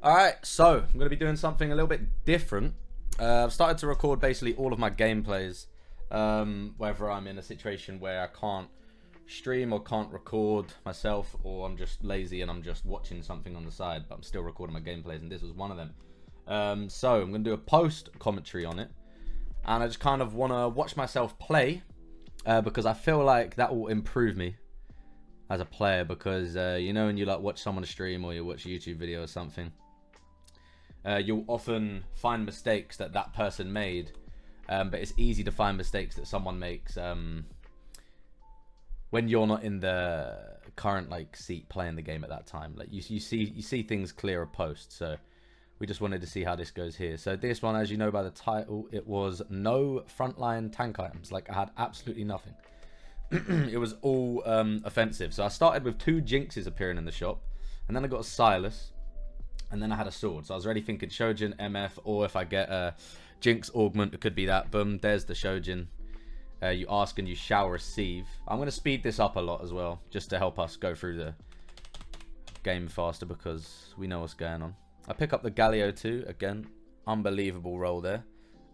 Alright, so I'm going to be doing something a little bit different. I've started to record basically all of my gameplays, whether I'm in a situation where I can't stream or can't record myself, or I'm just lazy and I'm just watching something on the side, but I'm still recording my gameplays, and this was one of them. So I'm going to do a post commentary on it, and I just kind of want to watch myself play, because I feel like that will improve me as a player, because you know, when you like watch someone stream or you watch a YouTube video or something, you'll often find mistakes that that person made, but it's easy to find mistakes that someone makes when you're not in the current like seat playing the game at that time. Like you see things clearer post. So we just wanted to see how this goes here. So this one, as you know by the title, it was no frontline tank items. Like I had absolutely nothing. It was all offensive. So I started with 2 Jinxes appearing in the shop, and then I got a Silas, and then I had a sword. So I was already thinking Shojin, MF, or if I get a Jinx augment, it could be that. Boom, there's the Shojin. You ask and you shall receive. I'm going to speed this up a lot as well, just to help us go through the game faster, because we know what's going on. I pick up the Galio too. Again, unbelievable roll there.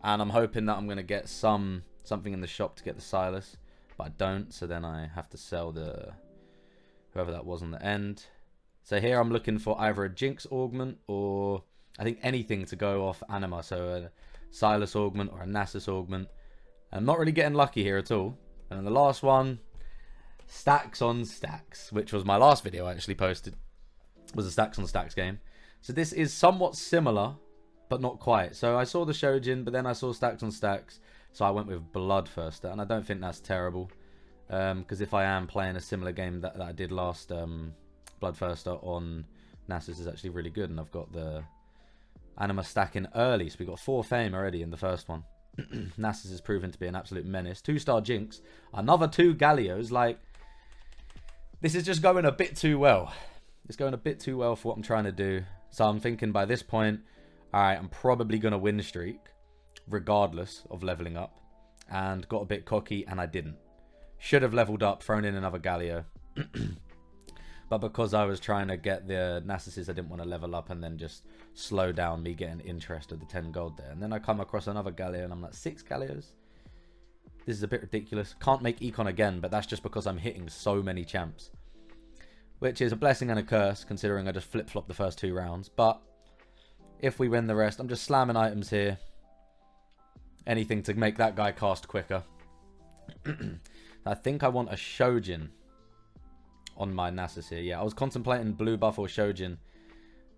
And I'm hoping that I'm going to get something in the shop to get the Silas. But I don't, so then I have to sell the whoever that was on the end. So here I'm looking for either a Jinx augment, or I think anything to go off Anima. So a Silas augment or a Nasus augment. I'm not really getting lucky here at all. And the last one, stacks on stacks, which was my last video I actually posted, was a stacks on stacks game. So this is somewhat similar, but not quite. So I saw the Shojin, but then I saw stacks on stacks. So I went with Bloodthirster, and I don't think that's terrible. Because if I am playing a similar game that I did last, Bloodthirster on Nasus is actually really good. And I've got the Anima stacking early, so we got 4 fame already in the first one. Nasus is proven to be an absolute menace. 2-star Jinx, another 2 Gallios. Like, this is just going a bit too well. It's going a bit too well for what I'm trying to do. So I'm thinking by this point, alright, I'm probably going to win streak, regardless of leveling up. And got a bit cocky, and I didn't. Should have leveled up, thrown in another Galio. But because I was trying to get the Nasuses, I didn't want to level up and then just slow down me getting interest of the 10 gold there. And then I come across another Galio, and I'm like, 6 Gallios? This is a bit ridiculous. Can't make Econ again, but that's just because I'm hitting so many champs. Which is a blessing and a curse, considering I just flip-flopped the first 2 rounds. But if we win the rest, I'm just slamming items here. Anything to make that guy cast quicker. I think I want a Shojin on my Nasus here. Yeah, I was contemplating blue buff or Shojin,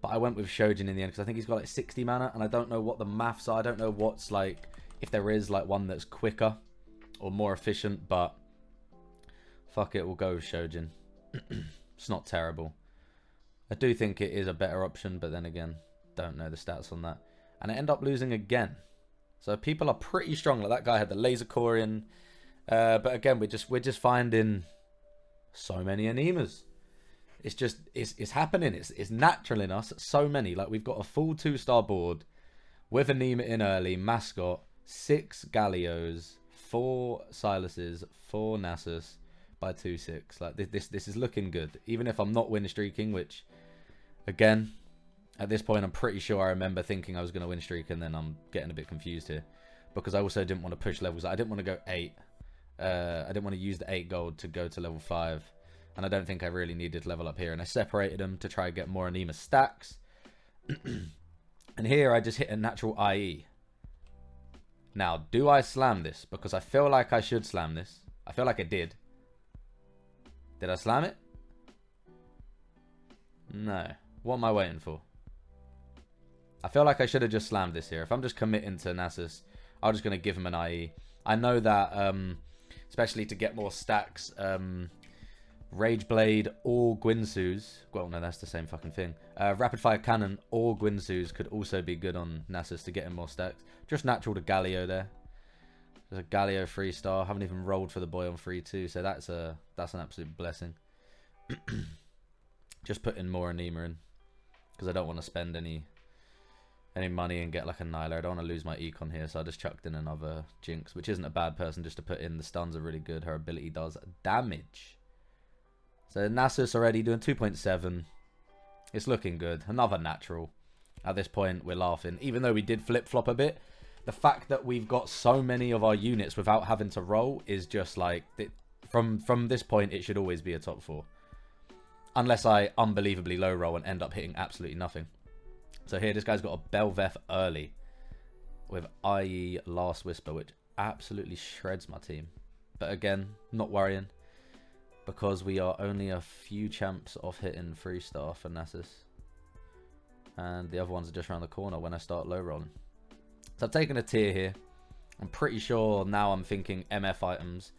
but I went with Shojin in the end because I think he's got like 60 mana, and I don't know what the maths are. I don't know what's like, if there is like one that's quicker or more efficient, but fuck it, we'll go with Shojin. It's not terrible. I do think it is a better option, but then again, don't know the stats on that. And I end up losing again. So people are pretty strong. Like that guy had the laser core in. But again, we're just finding so many anemas. It's just it's happening. It's natural in us. So many. Like we've got a full 2-star board with anema in early, mascot, 6 Gallios, 4 Silases, 4 Nasus by 2-6. Like this is looking good. Even if I'm not win streaking, which again, at this point I'm pretty sure I remember thinking I was going to win streak, and then I'm getting a bit confused here because I also didn't want to push levels. I didn't want to go 8. I didn't want to use the 8 gold to go to level 5. And I don't think I really needed to level up here. And I separated them to try and get more anema stacks. And here I just hit a natural IE. Now, do I slam this? Because I feel like I should slam this. I feel like I did. Did I slam it? No. What am I waiting for? I feel like I should have just slammed this here. If I'm just committing to Nasus, I'm just going to give him an IE. I know that... especially to get more stacks, Rage Blade or Gwinsu's, well no, that's the same fucking thing, Rapid Fire Cannon or Gwinsu's could also be good on Nasus to get him more stacks. Just natural to Galio there. There's a Galio 3-star, haven't even rolled for the boy on 3-2, so that's an absolute blessing. Just putting more anema in, because I don't want to spend any money and get like a Nyla. I don't want to lose my econ here, so I just chucked in another Jinx, which isn't a bad person just to put in. The stuns are really good. Her ability does damage. So Nasus already doing 2.7. It's looking good. Another natural. At this point, we're laughing. Even though we did flip-flop a bit, the fact that we've got so many of our units without having to roll is just like... From this point, it should always be a top 4. Unless I unbelievably low roll and end up hitting absolutely nothing. So here, this guy's got a Belveth early with IE Last Whisper, which absolutely shreds my team. But again, not worrying, because we are only a few champs off hitting 3-star for Nasus. And the other ones are just around the corner when I start low rolling. So I've taken a tier here. I'm pretty sure now I'm thinking MF items,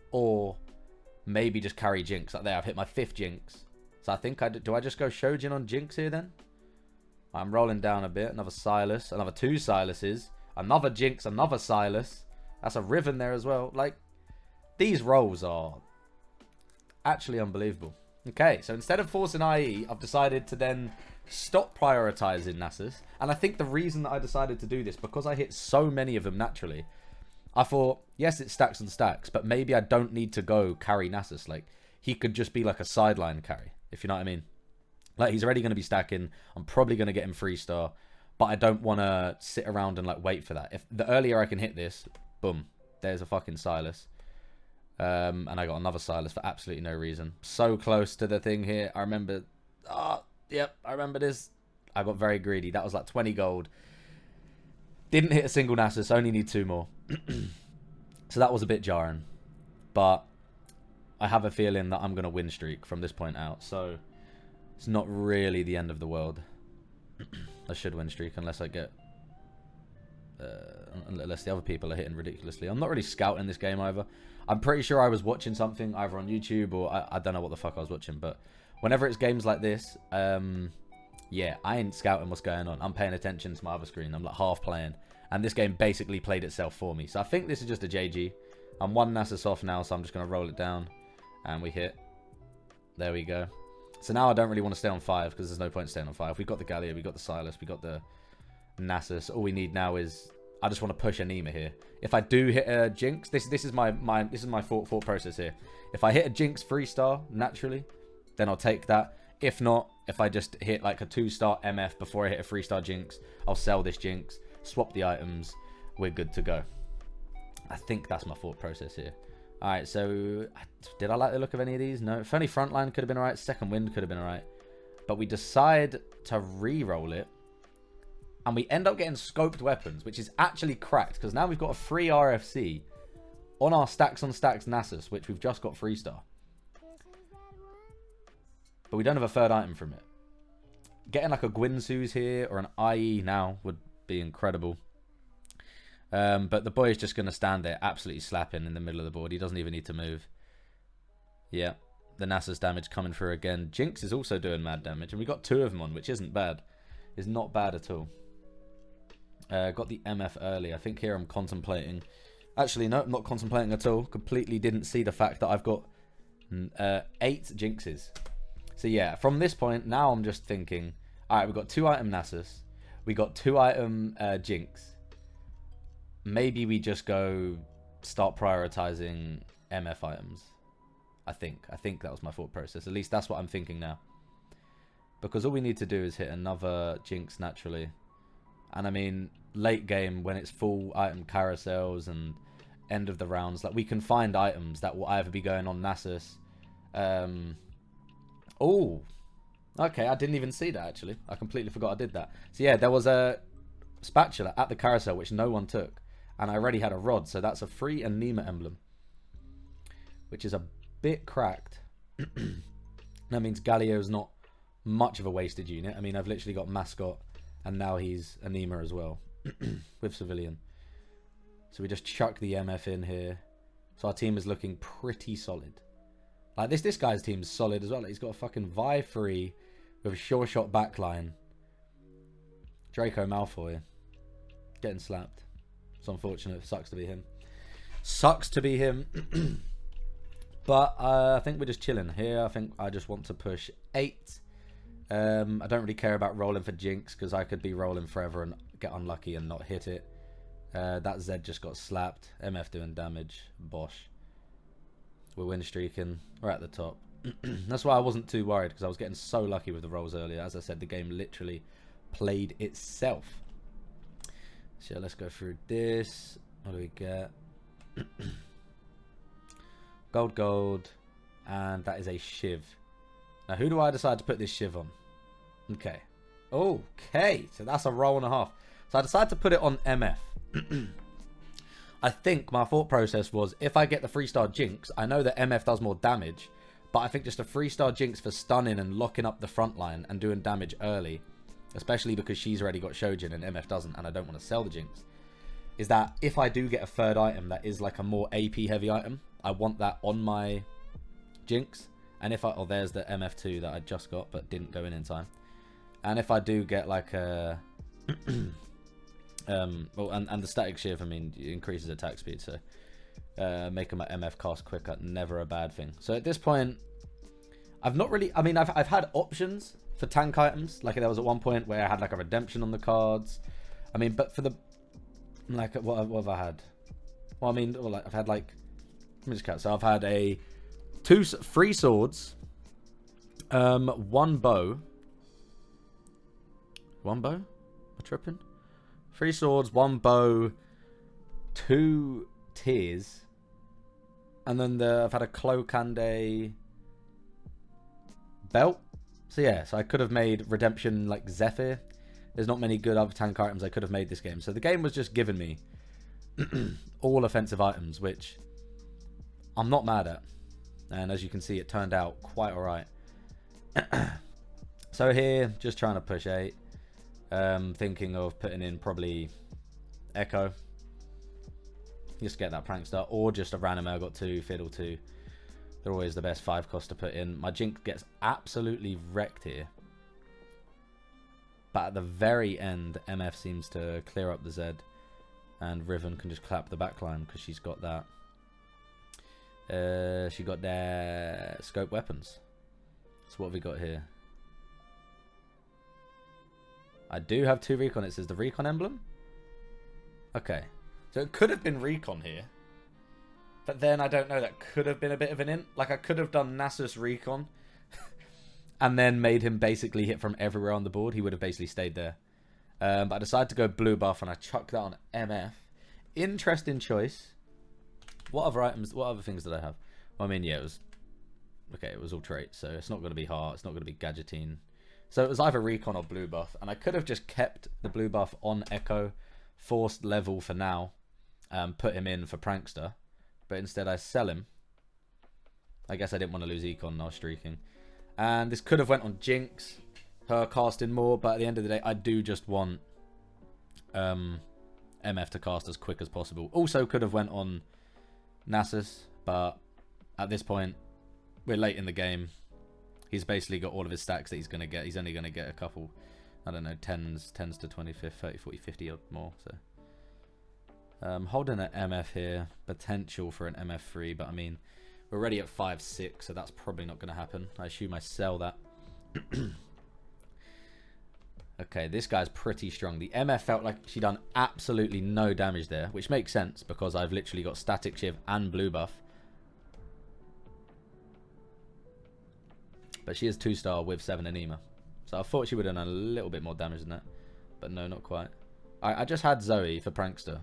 or maybe just carry Jinx. Like there, I've hit my 5th Jinx. So I think do I just go Shojin on Jinx here then? I'm rolling down a bit. Another Silas. Another 2 Silases. Another Jinx. Another Silas. That's a Riven there as well. Like, these rolls are actually unbelievable. Okay, so instead of forcing IE, I've decided to then stop prioritizing Nasus. And I think the reason that I decided to do this, because I hit so many of them naturally, I thought, yes, it's stacks and stacks, but maybe I don't need to go carry Nasus. Like, he could just be like a sideline carry, if you know what I mean. Like, he's already going to be stacking. I'm probably going to get him 3-star, but I don't want to sit around and, like, wait for that. If the earlier I can hit this, boom, there's a fucking Silas. And I got another Silas for absolutely no reason. So close to the thing here. I remember, yep, I remember this. I got very greedy. That was like 20 gold. Didn't hit a single Nasus, only need 2 more. So that was a bit jarring. But I have a feeling that I'm going to win streak from this point out. So it's not really the end of the world. I should win streak unless I get... unless the other people are hitting ridiculously. I'm not really scouting this game either. I'm pretty sure I was watching something either on YouTube or I don't know what the fuck I was watching. But whenever it's games like this, yeah, I ain't scouting what's going on. I'm paying attention to my other screen. I'm like half playing. And this game basically played itself for me. So I think this is just a JG. I'm 1 Nasus off now, so I'm just going to roll it down. And we hit. There we go. So now I don't really want to stay on 5 because there's no point staying on 5. We've got the Gallia, we've got the Silas, we've got the Nasus. All we need now is... I just want to push Anima here. If I do hit a Jinx, this is my thought process here. If I hit a Jinx 3-star naturally, then I'll take that. If not, if I just hit like a 2-star MF before I hit a 3-star Jinx, I'll sell this Jinx, swap the items, we're good to go. I think that's my thought process here. Alright, so did I like the look of any of these? No. Funny Frontline could have been alright. Second Wind could have been alright. But we decide to re-roll it. And we end up getting scoped weapons, which is actually cracked. Because now we've got a free RFC on our stacks on stacks Nasus, which we've just got 3-star. But we don't have a third item from it. Getting like a Gwynsu's here or an IE now would be incredible. But the boy is just going to stand there absolutely slapping in the middle of the board. He doesn't even need to move. Yeah, the Nasus damage coming through again. Jinx is also doing mad damage. And we got 2 of them on, which isn't bad. It's not bad at all. Got the MF early. I think here I'm contemplating. Actually, no, I'm not contemplating at all. Completely didn't see the fact that I've got 8 Jinxes. So yeah, from this point, now I'm just thinking, alright, we've got 2 item Nasus. We got 2 item Jinx. Maybe we just go start prioritizing MF items. I think that was my thought process. At least that's what I'm thinking now. Because all we need to do is hit another Jinx naturally. And I mean, late game when it's full item carousels and end of the rounds, like we can find items that will either be going on Nasus. Oh, okay, I didn't even see that actually. I completely forgot I did that. So yeah, there was a spatula at the carousel which no one took. And I already had a rod, so that's a free Anima emblem. Which is a bit cracked. That means Galio's not much of a wasted unit. I mean, I've literally got Mascot, and now he's Anima as well. With Civilian. So we just chuck the MF in here. So our team is looking pretty solid. Like, this guy's team is solid as well. Like, he's got a fucking Vi free with a sure shot backline. Draco Malfoy. Getting slapped. It's unfortunate. It sucks to be him. Sucks to be him. But I think we're just chilling here. I think I just want to push 8. I don't really care about rolling for Jinx because I could be rolling forever and get unlucky and not hit it. That Zed just got slapped. MF doing damage. Bosh. We're win streaking. We're at the top. That's why I wasn't too worried because I was getting so lucky with the rolls earlier. As I said, the game literally played itself. So let's go through this. What do we get? Gold, and that is a Shiv. Now, who do I decide to put this Shiv on? Okay. Okay, so that's a roll and a half. So I decided to put it on MF. I think my thought process was, if I get the 3-star Jinx, I know that MF does more damage, but I think just a 3-star Jinx for stunning and locking up the front line and doing damage early, especially because she's already got Shojin and MF doesn't, and I don't want to sell the Jinx, is that if I do get a third item that is like a more AP heavy item, I want that on my Jinx. And if I... Oh, there's the MF2 that I just got but didn't go in time. And if I do get like a... well, and the static shiv, I mean, it increases attack speed, so making my MF cast quicker, never a bad thing. So at this point, I've not really... I mean, I've had options for tank items. Like, there was at one point where I had like a redemption on the cards. I mean, but for the... Like, what have I had? Well, I mean, well, I've had like... Let me just count. So I've had 3 swords, 1 bow. 1 bow? Am I tripping? 3 swords, 1 bow, 2 tears, and then I've had a cloak and a belt. So yeah, so I could have made redemption like Zephyr. There's not many good other tank items I could have made this game. So the game was just giving me all offensive items, which I'm not mad at. And as you can see, it turned out quite alright. So here, just trying to push 8. Thinking of putting in probably Echo. Just get that Prankster. Or just a random Urgot 2, Fiddle 2. They're always the best 5 cost to put in. My Jinx gets absolutely wrecked here. But at the very end, MF seems to clear up the Z. And Riven can just clap the backline because she's got that. She got their scope weapons. So what have we got here? I do have 2 recon. It says the recon emblem. Okay. So it could have been recon here. But then I don't know. That could have been a bit of an int. Like I could have done Nasus recon. And then made him basically hit from everywhere on the board. He would have basically stayed there. But I decided to go blue buff and I chucked that on MF. Interesting choice. What other items, what other things did I have? Well, I mean, yeah, it was... Okay, it was all traits, so it's not going to be heart, it's not going to be gadgetine. So it was either recon or blue buff. And I could have just kept the blue buff on Echo, forced level for now, put him in for Prankster. But instead I sell him. I guess I didn't want to lose Econ when I was streaking. And this could have went on Jinx, her casting more, but at the end of the day, I do just want MF to cast as quick as possible. Also could have went on Nasus, but at this point, we're late in the game. He's basically got all of his stacks that he's going to get. He's only going to get a couple, I don't know, 10s to 25th, 30, 40, 50 or more. So holding an MF here, potential for an MF3, but I mean, we're already at 5-6, so that's probably not going to happen. I assume I sell that. Okay, this guy's pretty strong. The MF felt like she done absolutely no damage there, which makes sense because I've literally got static shiv and blue buff. But she is 2-star with 7 anema. So I thought she would have done a little bit more damage than that. But no, not quite. I just had Zoe for Prankster.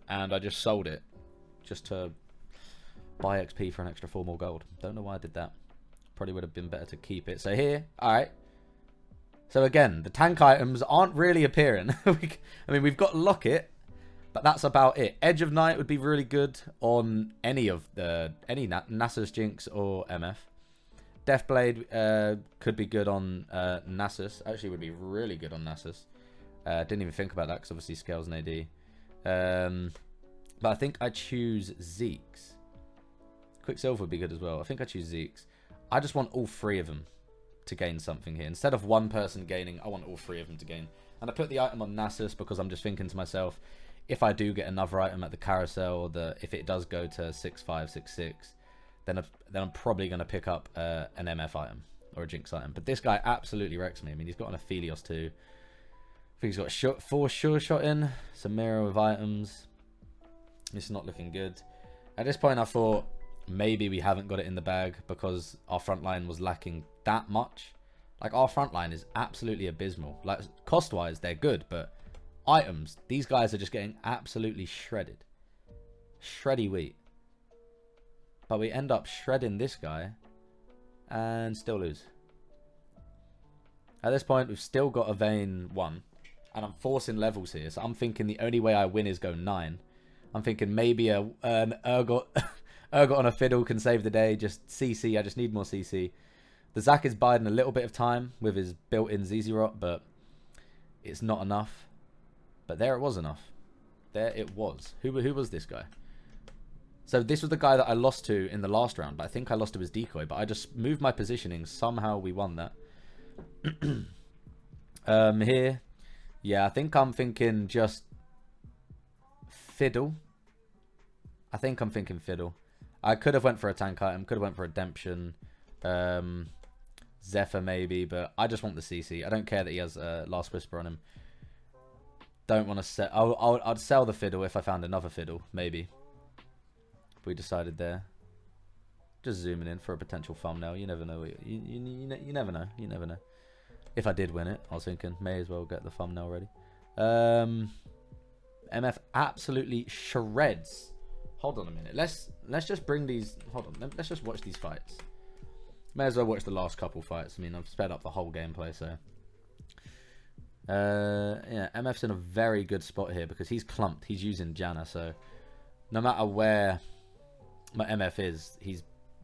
And I just sold it. Just to buy XP for an extra 4 more gold. Don't know why I did that. Probably would have been better to keep it. So here, alright. So again, the tank items aren't really appearing. I mean, we've got Locket, but that's about it. Edge of Night would be really good on any Nasus, Jinx, or MF. Deathblade could be good on Nasus. Actually, would be really good on Nasus. Didn't even think about that because obviously scales and AD. But I think I choose Zeke's. Quicksilver would be good as well. I think I choose Zeke's. I just want all 3 of them to gain something here. Instead of one person gaining, I want all 3 of them to gain. And I put the item on Nasus because I'm just thinking to myself, if I do get another item at the carousel, or if it does go to 6-5, 6-6, then I'm probably going to pick up an MF item or a Jinx item. But this guy absolutely wrecks me. I mean, he's got an Aphelios too. I think he's got 4 sure shot in, some mirror with items. It's not looking good. At this point, I thought maybe we haven't got it in the bag because our front line was lacking that much. Like, our front line is absolutely abysmal. Like, cost-wise, they're good, but items, these guys are just getting absolutely shredded. Shreddy wheat. But we end up shredding this guy and still lose. At this point, we've still got a Vayne 1. And I'm forcing levels here. So I'm thinking the only way I win is go 9. I'm thinking maybe an Urgot, Urgot on a fiddle can save the day. Just CC. I just need more CC. The Zac is biding a little bit of time with his built-in ZZ Rot, but it's not enough. But there it was enough. There it was. Who was this guy? So this was the guy that I lost to in the last round. But I think I lost to his decoy. But I just moved my positioning. Somehow we won that. Here. Yeah, I think I'm thinking just fiddle. I think I'm thinking fiddle. I could have went for a tank item. Could have went for redemption. Zephyr maybe. But I just want the CC. I don't care that he has Last Whisper on him. Don't want to sell. I'd sell the fiddle if I found another fiddle. Maybe. If we decided there. Just zooming in for a potential thumbnail. You never know. You never know. You never know. If I did win it, I was thinking, may as well get the thumbnail ready. MF absolutely shreds. Hold on a minute. Let's just bring these. Hold on. Let's just watch these fights. May as well watch the last couple fights. I mean, I've sped up the whole gameplay, so. Yeah, MF's in a very good spot here because he's clumped. He's using Janna, so no matter where my MF is,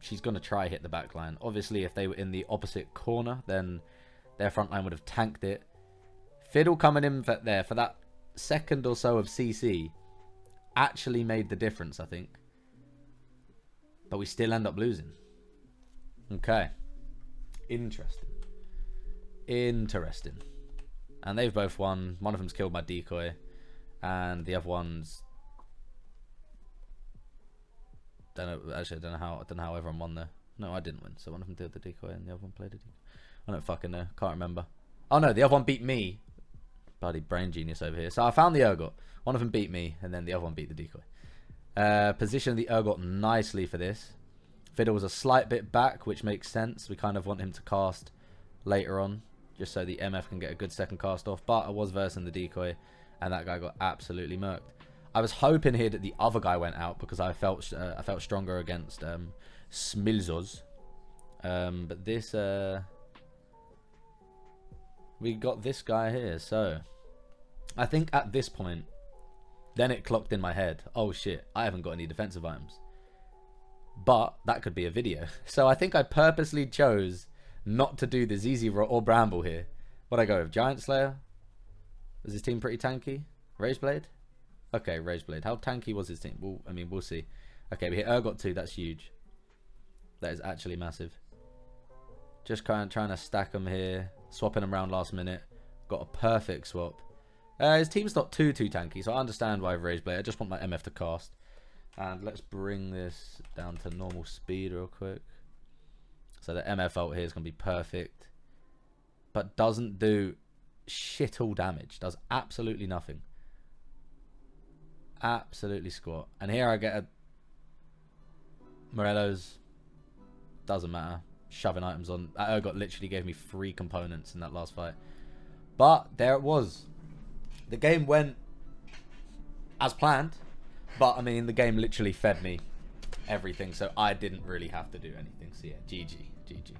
she's gonna try hit the back line. Obviously, if they were in the opposite corner, then their front line would have tanked it. Fiddle coming in for that second or so of CC actually made the difference, I think. But we still end up losing. Okay. Interesting. Interesting. And they've both won. One of them's killed my decoy. And the other one's... Actually, I don't know how everyone won there. No, I didn't win. So one of them did the decoy and the other one played a decoy. I don't fucking know. Can't remember. Oh no, the other one beat me. Bloody brain genius over here. So I found the Urgot. One of them beat me, and then the other one beat the decoy. Positioned the Urgot nicely for this. Fiddle was a slight bit back, which makes sense. We kind of want him to cast later on, just so the MF can get a good second cast off. But I was versing the decoy, and that guy got absolutely murked. I was hoping here that the other guy went out because I felt stronger against Smilzos. But this... we got this guy here, so I think at this point, then it clocked in my head, oh shit, I haven't got any defensive items. But that could be a video. So I think I purposely chose not to do the ZZ Rot or Bramble here. What'd I go with? Giant Slayer? Was his team pretty tanky? Rageblade? Okay, Rageblade. How tanky was his team? Well, I mean, we'll see. Okay, we hit Urgot 2, that's huge. That is actually massive. Just kind of trying to stack them here. Swapping them around last minute. Got a perfect swap. His team's not too tanky, so I understand why I've raised Blade. I just want my MF to cast. And let's bring this down to normal speed real quick. So the MF ult here is going to be perfect. But doesn't do shit all damage. Does absolutely nothing. Absolutely squat. And here I get a Morello's. Doesn't matter. Shoving items on. That Urgot literally gave me 3 components in that last fight. But there it was. The game went as planned. But I mean, the game literally fed me everything. So I didn't really have to do anything. So yeah, GG. GG.